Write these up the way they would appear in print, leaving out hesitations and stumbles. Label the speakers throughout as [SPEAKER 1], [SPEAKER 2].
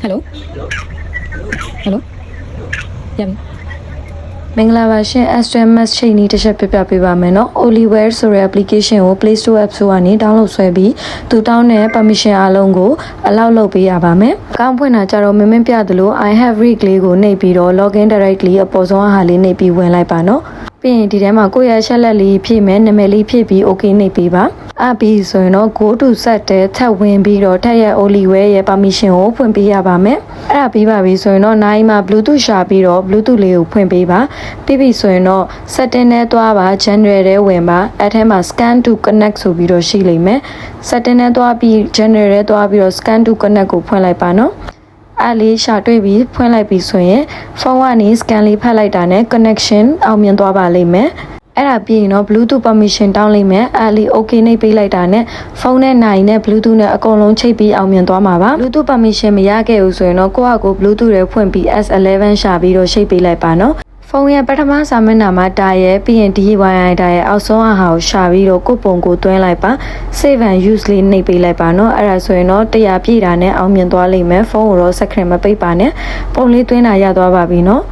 [SPEAKER 1] Hello Hello ရပြီ
[SPEAKER 2] မင်္ဂလာပါရှင် SMS ချိန်นี้တစ်ချက်ပြပြပေးပါမယ်เนาะ Oliware ဆိုတဲ့ application ကို Play Store App Store ကနေ download ဆွဲပြီးသူတောင်းတဲ့ permission အားလုံးကို allow လုပ်ပေးရပါမယ်။အကောင့်ဖွင့်တာကြတော့မင်းပြသလို I have read လေးကိုနှိပ်ပြီးတော့ login directly အပေါ်ဆုံးဟာလေးနှိပ်ပြီးဝင်လိုက်ပါเนาะ။ပြီးရင်ဒီထဲမှာကိုယ့်ရဲ့ချက်လက်လေးဖြည့်မယ်နာမည်လေးဖြည့်ပြီး okay နှိပ်ပေးပါ။အပြီးဆိုရင်တော့ go to set တဲ့ထပ်ဝင်ပြီးတော့ထက်ရဲ့ Oliware ရဲ့ permission ကိုဖွင့်ပေးရပါမယ်။အဲ့ဒါပြီးပါပြီဆိုရင်တော့နိုင်မှာ Bluetooth ရှာပြီးတော့ Bluetooth လေးကိုဖွင့်ပေးပါ။ပြီးပြီဆိုရင်တော့ setting နဲ့သွားပါ general ထဲဝင်ပါအဲ့ထဲမှာ scan to connect ဆိုပြီးတော့ရှိလိမ့်မယ် setting နဲ့သွားပြီး general ထဲသွားပြီးတော့ scan to connect ကိုဖွင့်လိုက်ပါနော်အဲ့လေးရှာတွေ့ပြီးဖွင့်လိုက်ပြီးဆိုရင်ဖုန်းကနေ scan လေးဖတ်လိုက်တာနဲ့ connection အောင်မြင်သွားပါလိမ့်မယ်အဲ့ဒါပြီးရင်တော့ Bluetooth permission တောင်းလိုက်မယ်အဲ့လီ okay နှိပ်ပေးလိုက်တာနဲ့ဖုန်းနဲ့နိုင်နဲ့ Bluetooth နဲ့အကုန်လုံးချိတ်ပြီးအောင်မြင်သွားမှာပါ Bluetooth permission မရခဲ့ဘူးဆိုရင်တော့ကိုယ့်အကို Bluetooth တွေဖွင့်ပြီး S11 ရှာပြီးတော့ချိတ်ပေးလိုက်ပါနော်ဖုန်းရဲ့ပထမစာမျက်နှာမှာတာရဲပြီးရင် DIY တာရဲအောက်ဆုံးအဟာကိုရှာပြီးတော့ကိုပုံကိုသွင်းလိုက်ပါ save and use လေးနှိပ်ပေးလိုက်ပါနော်အဲ့ဒါဆိုရင်တော့100ပြည့်တာနဲ့အောင်မြင်သွားလိမ့်မယ်ဖုန်းကိုတော့ screen မပိတ်ပါနဲ့ပုံလေးသွင်းတာရသွားပါပြီနော်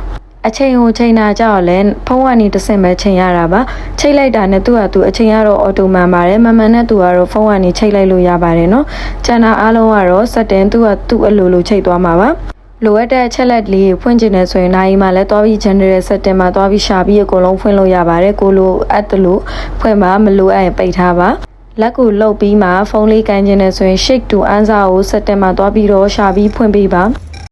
[SPEAKER 2] အချိန်ကိုချိန်တာကြောက်လဲဖုန်းကနေတစ်ဆင့်ပဲချိန်ရတာပါချိတ်လိုက်တာနဲ့သူ့ဟာသူအချိန်ကတော့အော်တိုမန်ပါတယ်မမှန်နဲ့သူကတော့ဖုန်းကနေချိတ်လိုက်လို့ရပါတယ်နော်ကျန်တာအားလုံးကတော့ setting သူ့အလိုလိုချိတ်သွားမှာပါလိုအပ်တဲ့အချက်လက်လေးဖွင့်ကျင်နေဆိုရင်နိုင်မှာလည်းသွားပြီး general setting မှာသွားပြီးရှာပြီးအကုန်လုံးဖွင့်လို့ရပါတယ်ကိုလိုအပ်တယ်လို့ဖွင့်ပါမလိုအပ်ရင်ပိတ်ထားပါလက်ကိုလှုပ်ပြီးမှဖုန်းလေးကန်ကျင်နေဆိုရင် shake to answer ကို setting မှာသွားပြီးတော့ရှာပြီးဖွင့်ပေးပါ